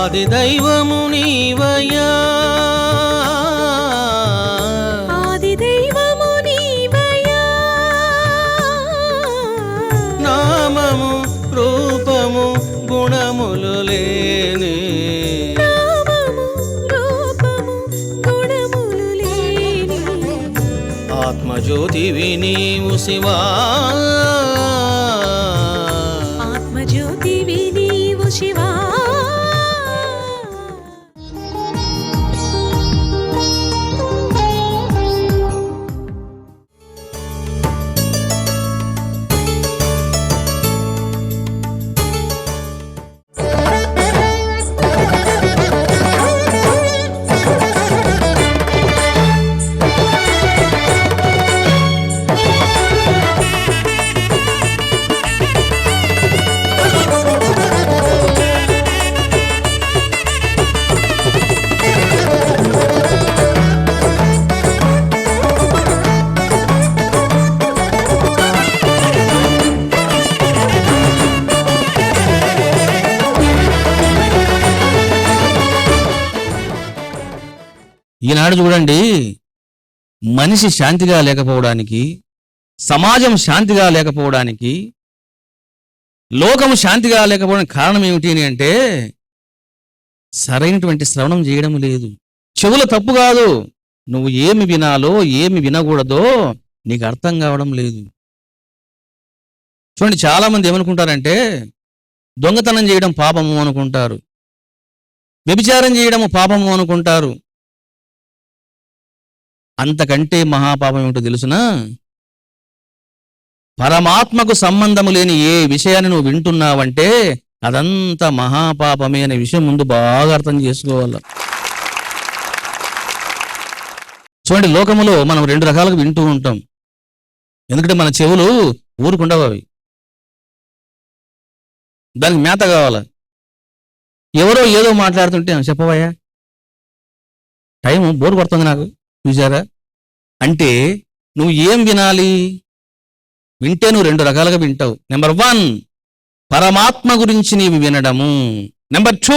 ఆది దైవము నీవయ్యా, ఆది దైవము నీవయ్యా, నామము రూపము గుణములు లేని, నామము రూపము గుణములు లేని, ఆత్మజ్యోతివి నీవు శివా, ఆత్మజ్యోతివి నీవు శివా. ఈనాడు చూడండి, మనిషి శాంతిగా లేకపోవడానికి, సమాజం శాంతిగా లేకపోవడానికి, లోకము శాంతిగా లేకపోవడానికి కారణం ఏమిటి అని అంటే సరైనటువంటి శ్రవణం చేయడం లేదు. చెవుల తప్పు కాదు, నువ్వు ఏమి వినాలో ఏమి వినకూడదో నీకు అర్థం కావడం లేదు. చూడండి, చాలా మంది ఏమనుకుంటారంటే దొంగతనం చేయడం పాపము అనుకుంటారు, వ్యభిచారం చేయడము పాపము అనుకుంటారు. అంతకంటే మహాపాపం ఏమిటో తెలుసునా? పరమాత్మకు సంబంధము లేని ఏ విషయాన్ని నువ్వు వింటున్నావంటే అదంతా మహాపాపమే అనే విషయం ముందు బాగా అర్థం చేసుకోవాలి. చూడండి, లోకములో మనం రెండు రకాలుగా వింటూ ఉంటాం. ఎందుకంటే మన చెవులు ఊరుకుండవు, అవి దానికి మేత కావాలి. ఎవరో ఏదో మాట్లాడుతుంటే చెప్పవయ్యా, టైం బోరు కొడుతుంది నాకు, చూసారా అంటే నువ్వు ఏం వినాలి? వింటే నువ్వు రెండు రకాలుగా వింటావు. నెంబర్ 1, పరమాత్మ గురించి నీవు వినడము. నెంబర్ 2,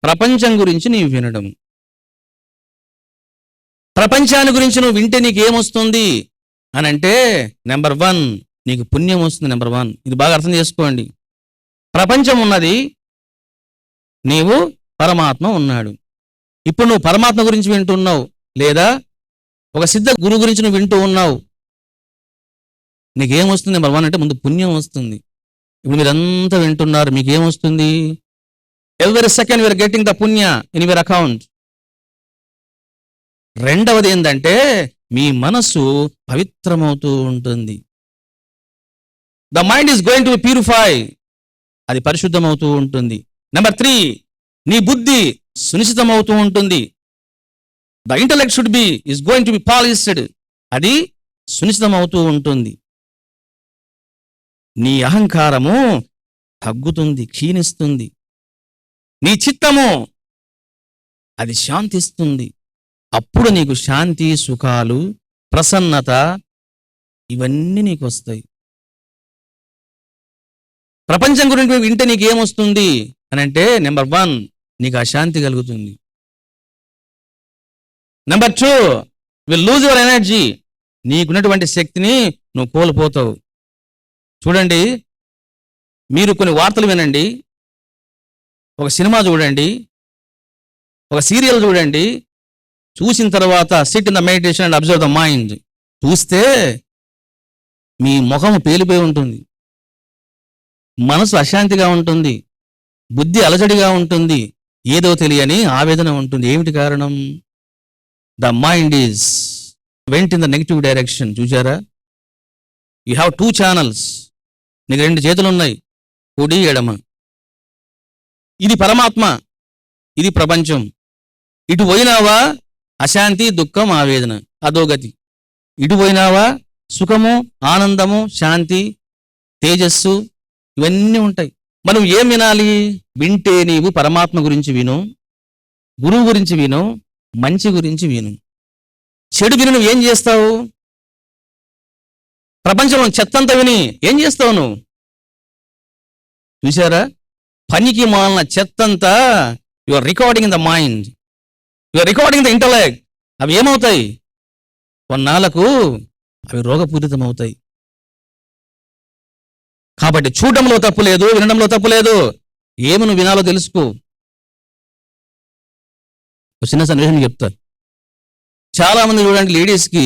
ప్రపంచం గురించి నీవు వినడము. ప్రపంచాన్ని గురించి నువ్వు వింటే నీకేమొస్తుంది అని అంటే నెంబర్ 1, నీకు పుణ్యం వస్తుంది. నెంబర్ 1, ఇది బాగా అర్థం చేసుకోండి. ప్రపంచం ఉన్నది, నీవు పరమాత్మ ఉన్నాడు. ఇప్పుడు నువ్వు పరమాత్మ గురించి వింటున్నావు, లేదా ఒక సిద్ధ గురువు గురించి నువ్వు వింటూ ఉన్నావు, నీకేమొస్తుంది? నెంబర్ 1 అంటే ముందు పుణ్యం వస్తుంది. ఇప్పుడు మీరంతా వింటున్నారు, మీకేమొస్తుంది? Every second you're getting the పుణ్య ఇన్ యువర్ అకౌంట్. రెండవది ఏంటంటే మీ మనస్సు పవిత్రమవుతూ ఉంటుంది. The mind is going to purify, అది పరిశుద్ధమవుతూ ఉంటుంది. నెంబర్ 3, నీ బుద్ధి సునిశ్చితమవుతూ ఉంటుంది. The intellect should be is going to be polished, అది సునిశ్చితమవుతూ ఉంటుంది. నీ అహంకారము తగ్గుతుంది, క్షీణిస్తుంది. నీ చిత్తము అది శాంతిస్తుంది. అప్పుడు నీకు శాంతి, సుఖాలు, ప్రసన్నత ఇవన్నీ నీకు వస్తాయి. ప్రపంచం గురించి వింటే నీకేమొస్తుంది అని అంటే నెంబర్ 1, నీకు అశాంతి కలుగుతుంది. Number 2, will lose your energy, నీకున్నటువంటి శక్తిని నువ్వు కోల్పోతావు. చూడండి, మీరు కొన్ని వార్తలు వినండి, ఒక సినిమా చూడండి, ఒక సీరియల్ చూడండి, చూసిన తర్వాత SIT in the meditation and observe the mind. చూస్తే మీ ముఖం పేలిపోయి ఉంటుంది, మనసు అశాంతిగా ఉంటుంది, బుద్ధి అలజడిగా ఉంటుంది, ఏదో తెలియని ఆవేదన ఉంటుంది. ఏమిటి కారణం? The mind is went in the negative direction. చూసారా? యూ హ్యావ్ 2 ఛానల్స్, నీకు 2 చేతులు ఉన్నాయి, కుడి ఎడమ. ఇది పరమాత్మ, ఇది ప్రపంచం. ఇటు పోయినావా అశాంతి, దుఃఖం, ఆవేదన, అధోగతి. ఇటు పోయినావా సుఖము, ఆనందము, శాంతి, తేజస్సు, ఇవన్నీ ఉంటాయి. మనం ఏం వినాలి? వింటే నీవు పరమాత్మ గురించి విను, గురువు గురించి విను, మంచి గురించి విను. చెడు విని నువ్వు ఏం చేస్తావు? ప్రపంచంలో చెత్తంతా విని ఏం చేస్తావు నువ్వు? చూసారా? పనికి మాలిన చెత్తంతా you are recording in the mind, you are recording the intellect. అవి ఏమవుతాయి? కొన్నాళ్ళకు అవి రోగపూరితం అవుతాయి. కాబట్టి చూడడంలో తప్పు లేదు, వినడంలో తప్పు లేదు. ఏమి నువ్వు వినాలో తెలుసుకో. ఒక చిన్న సన్నివేశం చెప్తా. చాలా మంది చూడండి, లేడీస్కి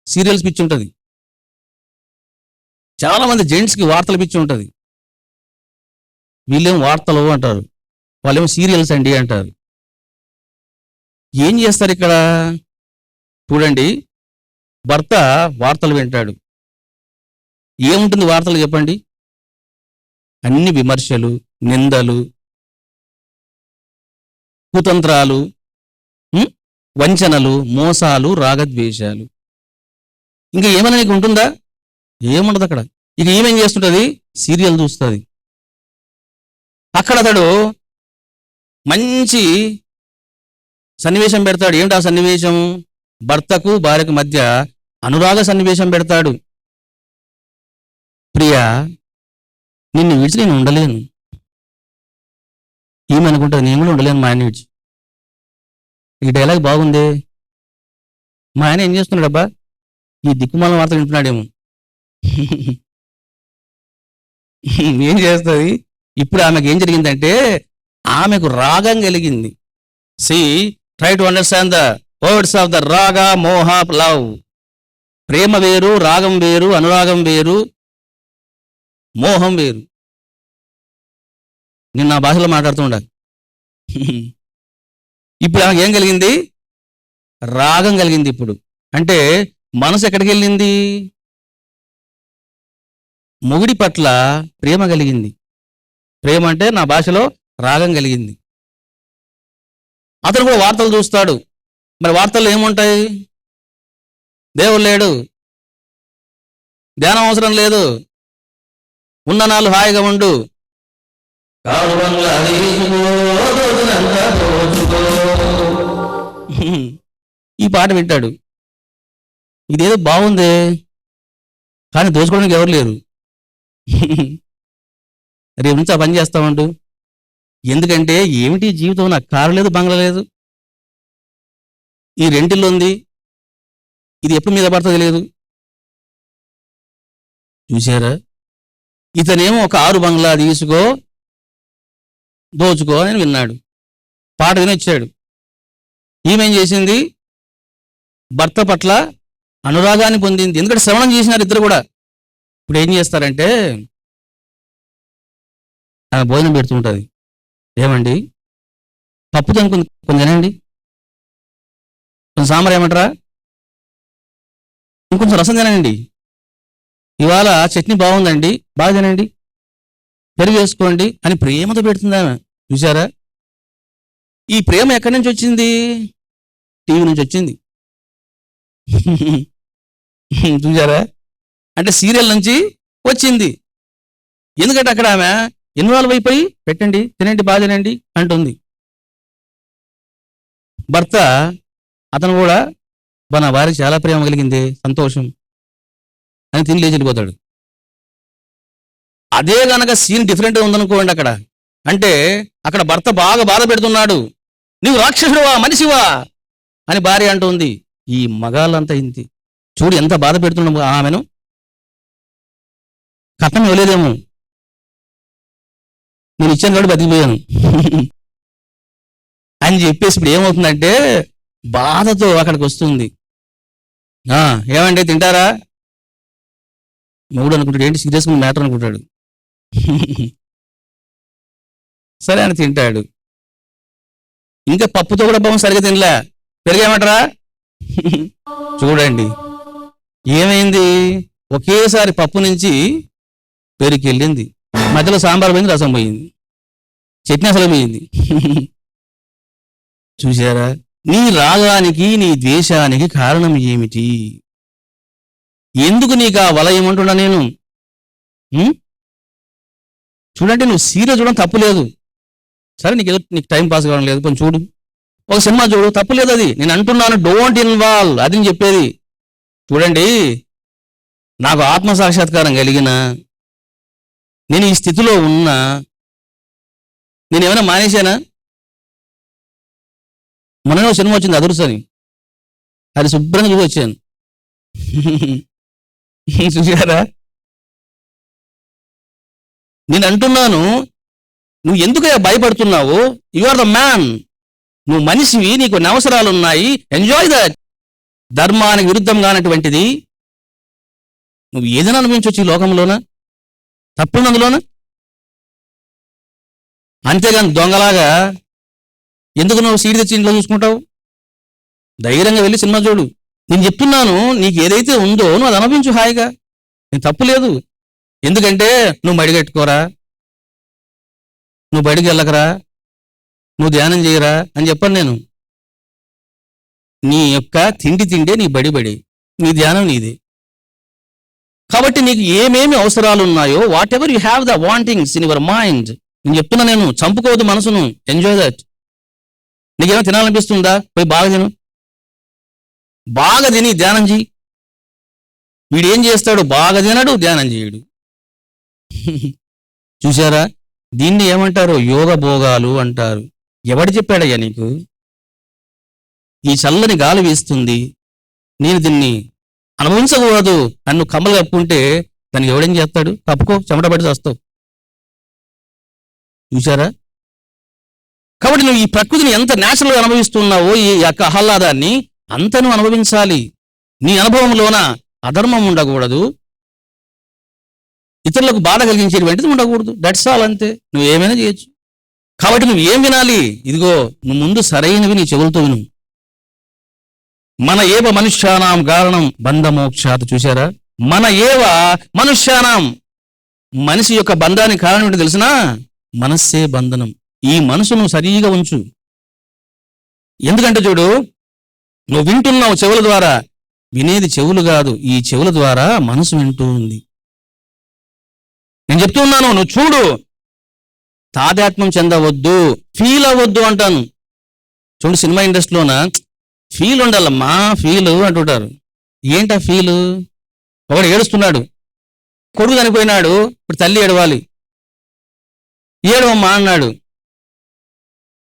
సీరియల్స్ పిచ్చి ఉంటుంది, చాలా మంది జెంట్స్కి వార్తలు పిచ్చి ఉంటుంది. వీళ్ళేం వార్తలు అంటారు, వాళ్ళేమో సీరియల్స్ అండి అంటారు. ఏం చేస్తారు ఇక్కడ? చూడండి, భర్త వార్తలు వింటాడు. ఏముంటుంది వార్తలు చెప్పండి? అన్ని విమర్శలు, నిందలు, కుతంత్రాలు, వంచనలు, మోసాలు, రాగద్వేషాలు. ఇంకా ఏమైనా నీకు ఉంటుందా? ఏముండదు అక్కడ. ఇక ఏమేం చేస్తుంటది? సీరియల్ చూస్తుంది. అక్కడ అతడు మంచి సన్నివేశం పెడతాడు. ఏమిటి ఆ సన్నివేశం? భర్తకు భార్యకు మధ్య అనురాగ సన్నివేశం పెడతాడు. ప్రియా, నిన్ను విడిచి నేను ఉండలేను. ఈమె అనుకుంటుంది, నేను కూడా ఉండలేను మా ఆయన విడిచి. ఈ డైలాగ్ బాగుంది. మా ఆయన ఏం చేస్తున్నాడు అబ్బా? ఈ దిక్కుమాల వార్తలు వింటున్నాడేమో. ఏం చేస్తుంది? ఇప్పుడు ఆమెకు ఏం జరిగిందంటే, ఆమెకు రాగం కలిగింది. Try to understand the words of the రాగ, మోహ, లవ్. ప్రేమ వేరు, రాగం వేరు, అనురాగం వేరు, మోహం వేరు. నేను నా భాషలో మాట్లాడుతూ ఉండాలి. ఇప్పుడు ఆమెకు ఏం కలిగింది? రాగం కలిగింది. ఇప్పుడు అంటే మనసు ఎక్కడికి వెళ్ళింది? మొగుడి పట్ల ప్రేమ కలిగింది. ప్రేమ అంటే నా భాషలో రాగం కలిగింది. అతను కూడా వార్తలు చూస్తాడు. మరి వార్తల్లో ఏముంటాయి? దేవుడు లేడు, ధ్యానం అవసరం లేదు, ఉన్న నాళ్ళు హాయిగా ఉండు, ఈ పాట వింటాడు. ఇదేదో బాగుంది, కానీ దోచుకోవడానికి ఎవరు లేరు. రేపు నుంచి ఆ పని చేస్తామంటూ. ఎందుకంటే ఏమిటి జీవితం? నాకు కారు లేదు, బంగ్లా లేదు, ఈ రెంటిల్లో ఉంది, ఇది ఎప్పుడు మీద పడుతుంది లేదు. చూసారా? ఇతనేమో ఒక 6 బంగ్లా తీసుకో, దోచుకో అని విన్నాడు. పాట వినొచ్చాడు. ఈమెం చేసింది? భర్త పట్ల అనురాగాన్ని పొందింది. ఎందుకంటే శ్రవణం చేసినారు ఇద్దరు కూడా. ఇప్పుడు ఏం చేస్తారంటే, ఆమె భోజనం పెడుతుంటుంది. ఏమండి, పప్పు తినుకుంది, కొంచెం తినండి, కొంచెం సాంబార్ ఏమంటారా, ఇంకొంచెం రసం తినండి, ఇవాళ చట్నీ బాగుందండి, బాగా తినండి, పెరుగు వేసుకోండి అని ప్రేమతో పెడుతుంది ఆమె. చూసారా? ఈ ప్రేమ ఎక్కడి నుంచి వచ్చింది? టీవీ నుంచి వచ్చింది. చూసారా? అంటే సీరియల్ నుంచి వచ్చింది. ఎందుకంటే అక్కడ ఆమె ఇన్వాల్వ్ అయిపోయి పెట్టండి, తినండి, బాగా తినండి అంటుంది. భర్త అతను కూడా నా భార్య చాలా ప్రేమ కలిగింది, సంతోషం అని తిని లేచి వెళ్ళిపోతాడు. అదే గనక సీన్ డిఫరెంట్గా ఉందనుకోండి అక్కడ, అంటే అక్కడ భర్త బాగా బాధ పెడుతున్నాడు. నీవు రాక్షసుడువా, మనిషివా అని భార్య అంటుంది. ఈ మగాళ్ళంతా ఇంతి. చూడు ఎంత బాధ పెడుతున్నాము ఆమెను. కట్నం ఇవ్వలేదేమో, నేను ఇచ్చాను కాబట్టి బతికిపోయాను అని చెప్పేసి ఇప్పుడు ఏమవుతుందంటే బాధతో అక్కడికి వస్తుంది. ఏమండి తింటారా? మొగుడు అనుకుంటాడు, ఏంటి సీరియస్గా మ్యాటర్ అనుకుంటాడు. సరే అని తింటాడు. ఇంకా పప్పుతో కూడా బాబు సరిగా తినలే, పెరిగేమంటారా? చూడండి ఏమైంది, ఒకేసారి పప్పు నుంచి పెరుగు వెళ్ళింది, మధ్యలో సాంబార్ పోయింది, రసం పోయింది, చట్నీ అసలు పోయింది. చూసారా? నీ రాగానికి నీ ద్వేషానికి కారణం ఏమిటి? ఎందుకు నీకు ఆ వలయం అంటున్నా నేను? చూడండి, నువ్వు సీరియల్ చూడడం తప్పు లేదు. సరే, నీకు టైం పాస్ కావడం లేదు, కొంచెం చూడు, ఒక సినిమా చూడు, తప్పు లేదు. అది నేను అంటున్నాను, డోంట్ ఇన్వాల్వ్, అది నేను చెప్పేది. చూడండి, నాకు ఆత్మసాక్షాత్కారం కలిగిన, నేను ఈ స్థితిలో ఉన్నా, నేను ఏమైనా మానేశానా? మొన్న సినిమా వచ్చింది అదుర్స్ అని, అది శుభ్రంగా చూసి వచ్చాను. చూసారా? నేను అంటున్నాను, నువ్వు ఎందుకు భయపడుతున్నావు? You are the man. నువ్వు మనిషివి, నీకు కొన్ని అవసరాలు ఉన్నాయి. Enjoy that. ధర్మానికి విరుద్ధంగా అన్నటువంటిది నువ్వు ఏదైనా అనుభవించవచ్చు ఈ లోకంలోన, తప్పుంది అందులోన. అంతేగాని దొంగలాగా ఎందుకు నువ్వు సీడ్ తెచ్చి ఇంట్లో చూసుకుంటావు? ధైర్యంగా వెళ్ళి సినిమా చూడు. నేను చెప్తున్నాను, నీకు ఏదైతే ఉందో నువ్వు అది అనుభవించు హాయిగా. నేను తప్పు లేదు. ఎందుకంటే నువ్వు మడిగట్టుకోరా, నువ్వు బడికి వెళ్ళకరా, నువ్వు ధ్యానం చేయరా అని చెప్పను నేను. నీ యొక్క తిండే నీ బడి, నీ ధ్యానం నీది. కాబట్టి నీకు ఏమేమి అవసరాలు ఉన్నాయో, what ever you have the vomitings in your mind, నేను చెప్తున్నా, నేను చంపుకోవద్దు మనసును. Enjoy that. నీకేమో తినాలనిపిస్తుందా? పోయి బాగా తిను, బాగా తిని ధ్యానం చేయి. వీడు ఏం చేస్తాడు? బాగా తినడు, ధ్యానం చేయడు. చూసారా? దీన్ని ఏమంటారు? యోగ భోగాలు అంటారు. ఎవడు చెప్పాడయ్యా నీకు? ఈ చల్లని గాలి వీస్తుంది, నేను దీన్ని అనుభవించకూడదు, నన్ను కమ్మలు కప్పుకుంటే దానికి ఎవడేం చేస్తాడు? కప్పుకో, చెమట పడి వస్తావు. చూసారా? కాబట్టి నువ్వు ఈ ప్రకృతిని ఎంత న్యాచురల్గా అనుభవిస్తున్నావో, ఈ యొక్క ఆహ్లాదాన్ని అంత నువ్వు అనుభవించాలి. నీ అనుభవంలోన అధర్మం ఉండకూడదు, ఇతరులకు బాధ కలిగించేటువంటిది ఉండకూడదు. That's all. అంతే. నువ్వు ఏమైనా చేయొచ్చు. కాబట్టి నువ్వు ఏం వినాలి? ఇదిగో, నువ్వు ముందు సరైనవి నీ చెవులతో విను. మన ఏవ మనుష్యానాం కారణం బంధమోక్షాత్. చూశారా? మన ఏవ మనుష్యానాం, మనిషి యొక్క బంధానికి కారణం ఏంటో తెలిసినా? మనస్సే బంధనం. ఈ మనసు నువ్వు సరిగా ఉంచు. ఎందుకంటే చూడు, నువ్వు వింటున్నావు చెవుల ద్వారా, వినేది చెవులు కాదు, ఈ చెవుల ద్వారా మనసు వింటూ ఉంది. నేను చెప్తూ ఉన్నాను, నువ్వు చూడు. తాదాత్మ్యం చెందవద్దు, ఫీల్ అవ్వద్దు అంటాను. చూడు, సినిమా ఇండస్ట్రీలోన ఫీల్ ఉండాలమ్మా, ఫీల్ అంటుంటారు. ఏంటా ఫీలు? ఒకడు ఏడుస్తున్నాడు, కొడుకు చనిపోయినాడు, ఇప్పుడు తల్లి ఏడవాలి. ఏడవమ్మా అన్నాడు.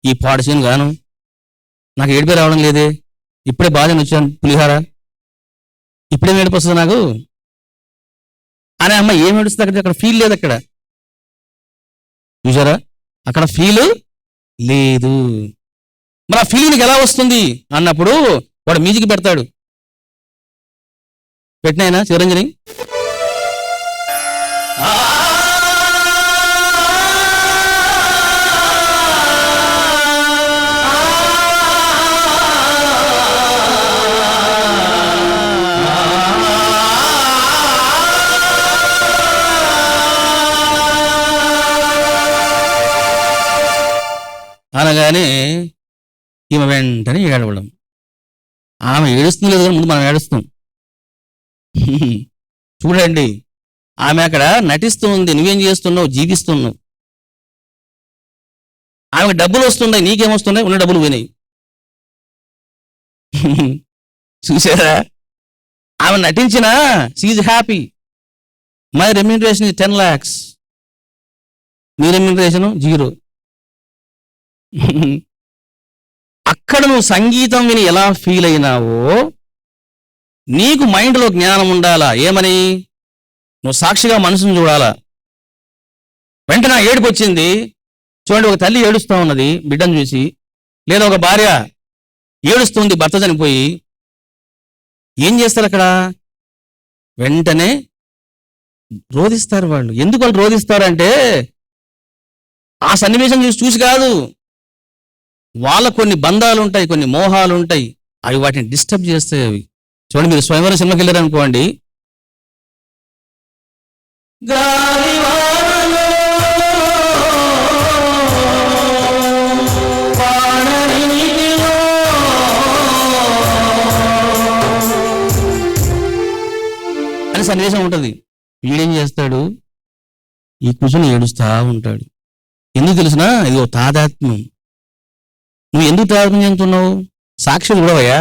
ఈ పాడుసేను గాను, నాకు ఏడిపే రావడం లేదే, ఇప్పుడే బాధని వచ్చాను పులిహార, ఇప్పుడేం ఏడుపు వస్తుంది నాకు అనే అమ్మ ఏం ఏడుస్తుంది? అక్కడ ఫీల్ లేదు. అక్కడ చూసారా? అక్కడ ఫీల్ లేదు. మరి ఆ ఫీలింగ్ ఎలా వస్తుంది అన్నప్పుడు వాడు మ్యూజిక్ పెడతాడు. పెట్టినాయన చిరంజని. అనగానే ఈమె వెంటనే ఏడవడం. ఆమె ఏడుస్తుంది లేదు కానీ ముందు మనం ఏడుస్తాం. చూడండి, ఆమె అక్కడ నటిస్తూ ఉంది, నువ్వేం చేస్తున్నావు? జీవిస్తున్నావు. ఆమెకు డబ్బులు వస్తున్నాయి, నీకేమొస్తున్నాయి? ఉన్న డబ్బులు పోయినాయి. చూసారా? ఆమె నటించినా she's happy. My remuneration is 10 lakhs, నీ రెమ్యూనరేషన్ 0. అక్కడ నువ్వు సంగీతం విని ఎలా ఫీల్ అయినావో, నీకు మైండ్లో జ్ఞానం ఉండాలా. ఏమని? నువ్వు సాక్షిగా మనసును చూడాలా. వెంటనే ఏడుపు వచ్చింది. చూడండి, ఒక తల్లి ఏడుస్తూ ఉన్నది బిడ్డను చూసి, లేదా ఒక భార్య ఏడుస్తుంది భర్త చనిపోయి. ఏం చేస్తారు అక్కడ? వెంటనే రోధిస్తారు వాళ్ళు. ఎందుకు వాళ్ళు రోధిస్తారంటే ఆ సన్నివేశం చూసి కాదు, వాళ్ళ కొన్ని బంధాలు ఉంటాయి, కొన్ని మోహాలు ఉంటాయి, అవి వాటిని డిస్టర్బ్ చేస్తాయి. అవి చూడండి, మీరు స్వయంవరం సినిమాకి వెళ్ళారు అనుకోండి, అని సన్నివేశం ఉంటుంది. వీడేం చేస్తాడు? ఈ కూర్చొని ఏడుస్తా ఉంటాడు. ఎందుకు తెలిసినా? ఇదిగో తాదాత్మ్యం. నువ్వు ఎందుకు తాదాత్మ్యం చెందుతున్నావు? సాక్షులు చూడవయ్యా.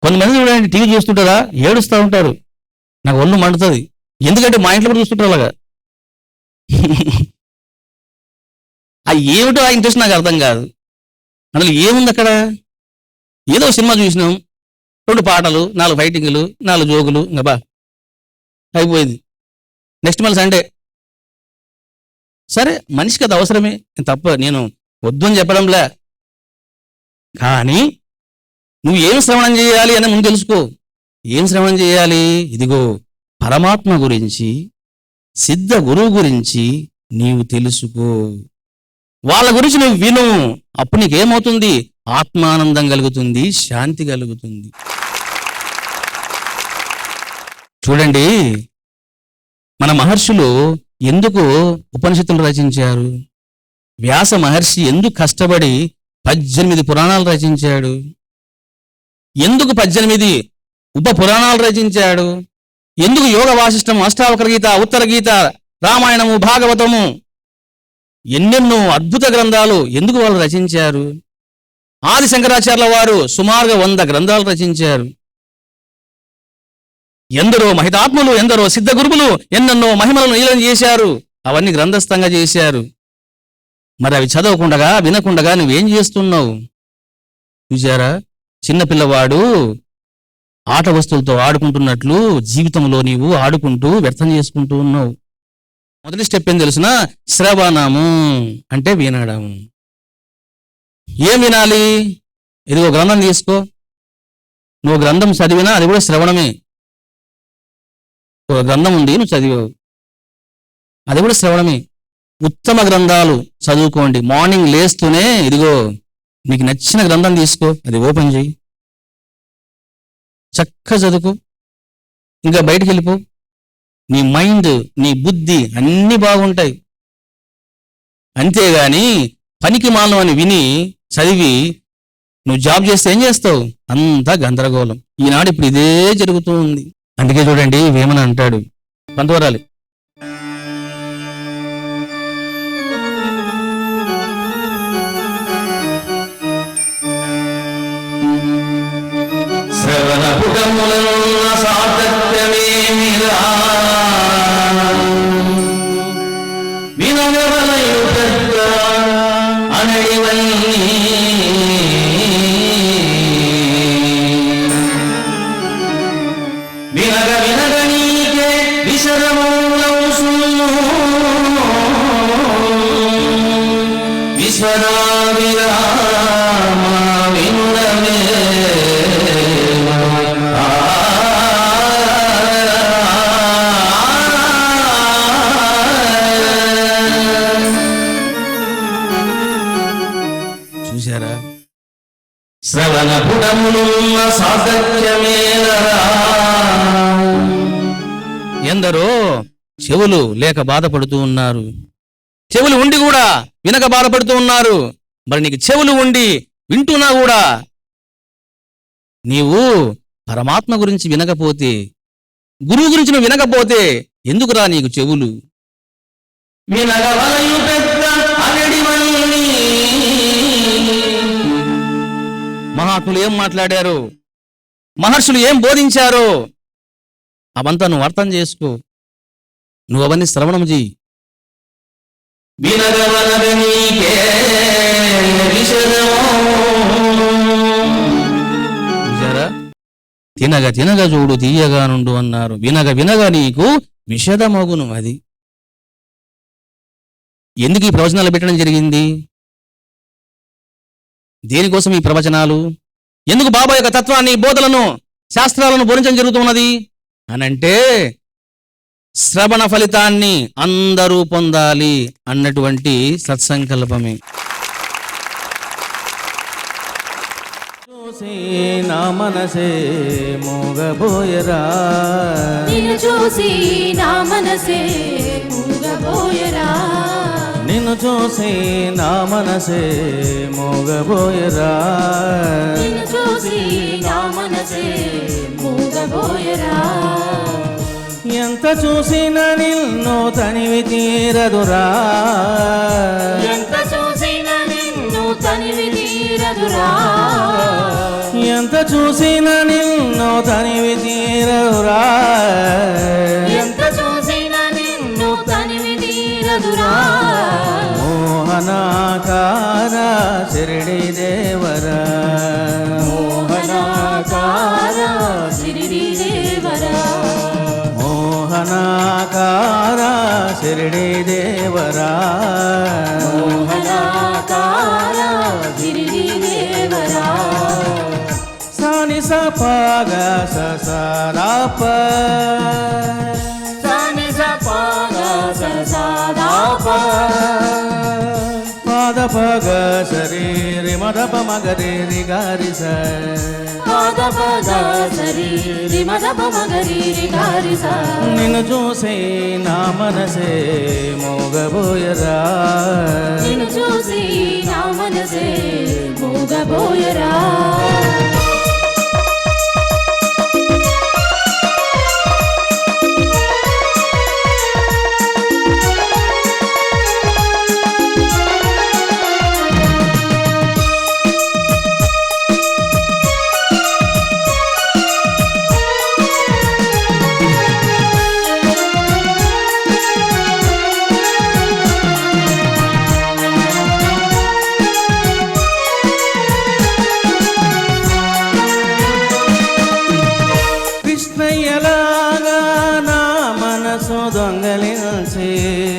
కొంతమంది చూడండి, టీవీ చూస్తుంటారా, ఏడుస్తూ ఉంటారు. నాకు ఒళ్ళు మండుతుంది. ఎందుకంటే మా ఇంట్లో కూడా చూస్తుంటారు అలాగా. ఏమిటో ఆ ఇంట్రెస్ట్ నాకు అర్థం కాదు. అందులో ఏముంది అక్కడ? ఏదో సినిమా చూసినాం, 2 పాటలు, 4 ఫైటింగ్లు, 4 జోకులు, ఇంకా బా అయిపోయింది. నెక్స్ట్ మళ్ళీ సండే. సరే, మనిషికి అది అవసరమే, తప్ప నేను వద్దు అని చెప్పడంలే. కానీ నువ్వు ఏం శ్రవణం చేయాలి అని ముందు తెలుసుకో. ఏం శ్రవణం చేయాలి? ఇదిగో పరమాత్మ గురించి, సిద్ధ గురువు గురించి నీవు తెలుసుకో. వాళ్ళ గురించి నువ్వు విను. అప్పుడు నీకేమవుతుంది? ఆత్మానందం కలుగుతుంది, శాంతి కలుగుతుంది. చూడండి, మన మహర్షులు ఎందుకు ఉపనిషత్తులు రచించారు? వ్యాస మహర్షి ఎందుకు కష్టపడి 18 పురాణాలు రచించాడు? ఎందుకు 18 ఉప పురాణాలు రచించాడు? ఎందుకు యోగ వాసిష్టం, అష్టావక్ర గీత, ఉత్తర గీత, రామాయణము, భాగవతము, ఎన్నెన్నో అద్భుత గ్రంథాలు ఎందుకు వాళ్ళు రచించారు? ఆది శంకరాచార్యుల వారు సుమారుగా 100 గ్రంథాలు రచించారు. ఎందరో మహితాత్ములు, ఎందరో సిద్ధ గురువులు ఎన్నెన్నో మహిమలను నీలం చేశారు. అవన్నీ గ్రంథస్థంగా చేశారు. మరి అవి చదవకుండగా, వినకుండగా నువ్వేం చేస్తున్నావు? చూశారా, చిన్నపిల్లవాడు ఆట వస్తువులతో ఆడుకుంటున్నట్లు జీవితంలో నీవు ఆడుకుంటూ వ్యర్థం చేసుకుంటూ ఉన్నావు. మొదటి స్టెప్ ఏం తెలుసునా? శ్రవణము అంటే వినడం. ఏం వినాలి? ఇదిగో గ్రంథం తీసుకో. నువ్వు గ్రంథం చదివినా అది కూడా శ్రవణమే. ఒక గ్రంథం ఉంది, నువ్వు చదివావు, అది కూడా శ్రవణమే. ఉత్తమ గ్రంథాలు చదువుకోండి. మార్నింగ్ లేస్తూనే ఇదిగో నీకు నచ్చిన గ్రంథం తీసుకో, అది ఓపెన్ చేయి, చక్కగా చదువుకో. ఇంకా బయటికి వెళ్ళిపో. నీ మైండ్, నీ బుద్ధి అన్నీ బాగుంటాయి. అంతేగాని పనికి మాలం అని విని చదివి నువ్వు జాబ్ చేస్తే ఏం చేస్తావు? అంతా గందరగోళం. ఈనాడు ఇప్పుడు ఇదే జరుగుతూ ఉంది. అందుకే చూడండి, వేమన అంటాడు, పంతవరాలి, చూశారా? శ్రవణపుటములున్న సాధక్యమేలరా. ఎందరో చెవులు లేక బాధపడుతూ ఉన్నారు, చెవులు ఉండి కూడా వినక బాధపడుతూ ఉన్నారు. మరి నీకు చెవులు ఉండి వింటున్నా కూడా నీవు పరమాత్మ గురించి వినకపోతే, గురువు గురించి నువ్వు వినకపోతే ఎందుకురా నీకు చెవులు? మహాత్ములు ఏం మాట్లాడారు, మహర్షులు ఏం బోధించారో అవంతా నువ్వు అర్థం చేసుకో. నువ్వు అవన్నీ శ్రవణం చెయ్యి. తినగ తినగ చూడు తీయగా నుండు అన్నారు. వినగ వినగ నీకు విషదమగును. అది ఎందుకు ఈ ప్రవచనాలు పెట్టడం జరిగింది? దేనికోసం ఈ ప్రవచనాలు? ఎందుకు బాబా యొక్క తత్వాన్ని, బోధలను, శాస్త్రాలను బోధించడం జరుగుతున్నది అనంటే శ్రవణ ఫలితాన్ని అందరూ పొందాలి అన్నటువంటి సత్సంకల్పమే. నా మనసే మోగబోయరా, నిన్ను చూసి నా మనసే మూగబోయరా, నిన్ను చూసి నా మనసే మోగబోయరా, నిన్ను చూసి నా మనసే మూగబోయరా. ఎంత చూసినా నిన్ను తనివి తీరదురా, ఎంత చూసినా నిన్ను తనివి తీరదురా, ఎంత చూసినా నిన్ను తనివి తీరదురా, ఎంత చూసినా నిన్ను తనివి తీరదురా. మోహ మోహనాకార శిరిడి దేవరా మోహనాకార శిరిడి దేవరా మోహనాకార శిరిడి దేవరా మోహనాకార శిరిడి దేవరా సాని సపాగ ససారాప సాని సపాగ ససాదాప పాద పగ శరీరి మదప మగరి గారి స పాద పద శరీరి మదప మగరి గారి స నిన్ను చూసి నా మనసే మోగబోయరా నిన్ను చూసి నా మనసే మోగబోయరా కృష్ణయ్యలాగా నా మనసు దొంగలించి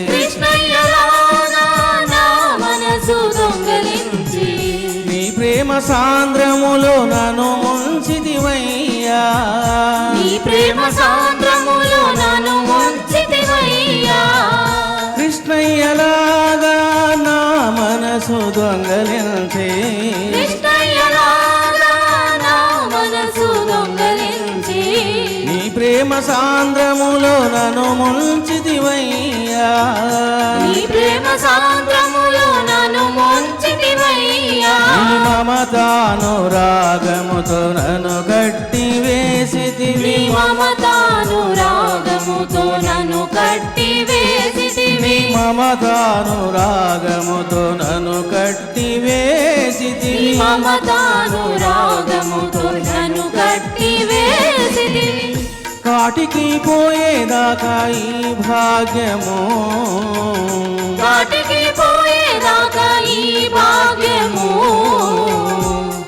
కృష్ణయ్యలాగా నా మనసు దొంగలించి నీ ప్రేమ సాంద్రములో నన్ను ముంచితివయ్యా నీ ప్రేమ సాంద్రములో నన్ను ముంచితివయ్యా కృష్ణయ్యలాగా నా మనసు దొంగలించి కృష్ణయ్యలాగా నా మనసు దొంగలించి నీ ప్రేమ సాంద్రములో నన్ను ముంచితివయ్యా నీ ప్రేమ సాంద్రములో నన్ను ముంచితివయ్యా నీ మమతానురాగముతో నన్ను కట్టి నీ వేసితివి మమతానురాగముతో నన్ను కట్టి వేసితివి మమతానురాగముతో నన్ను కట్టి నీ వేసితివి మమతానురాగముతో నన్ను కట్టి వేసితివి కాటికి పోయేదాకా ఈ భాగ్యము కాటికి పోయేదాకా ఈ భాగ్యము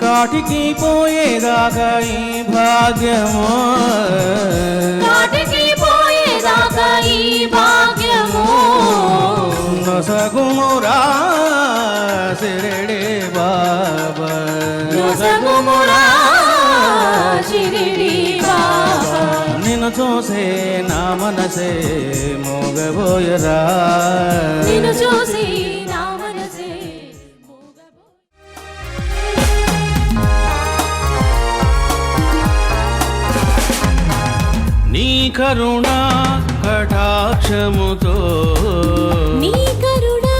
కాటికి పోయేదాకా ఈ భాగ్యము కాటికి పోయేదాకా ఈ భాగ్యము నొసగుమురా శిరిడి బాబా నొసగుమురా షిరిడి బాబా నిన్ను చూసే నా మనసే మోగబోయరా నిన్ను చూసి నా మనసే నీ కరుణా కటాక్షముతో నీ కరుణా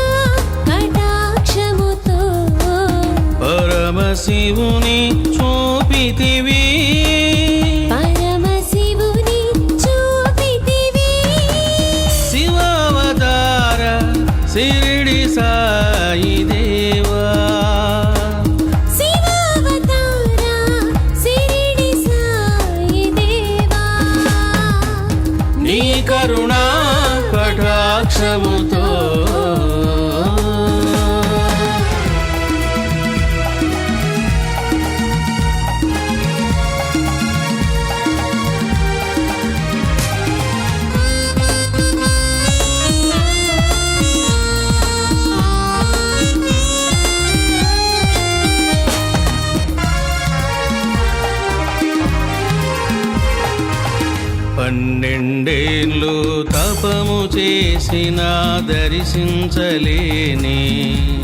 కటాక్షముతో పరమశివుని చూపితివి పరమశివుని చూపితివి శివావతార శిరిడి సాయి దేవా శివావతార షిరిడి సాయి దేవా నీ కరుణా కటాక్షముతో పన్నెండేళ్ళు తపము చేసిన దర్శించలేని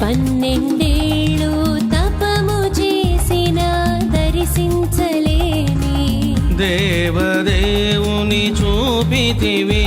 పన్నెండేళ్ళు తపము చేసిన దర్శించలేని దేవదేవుని చూపితివి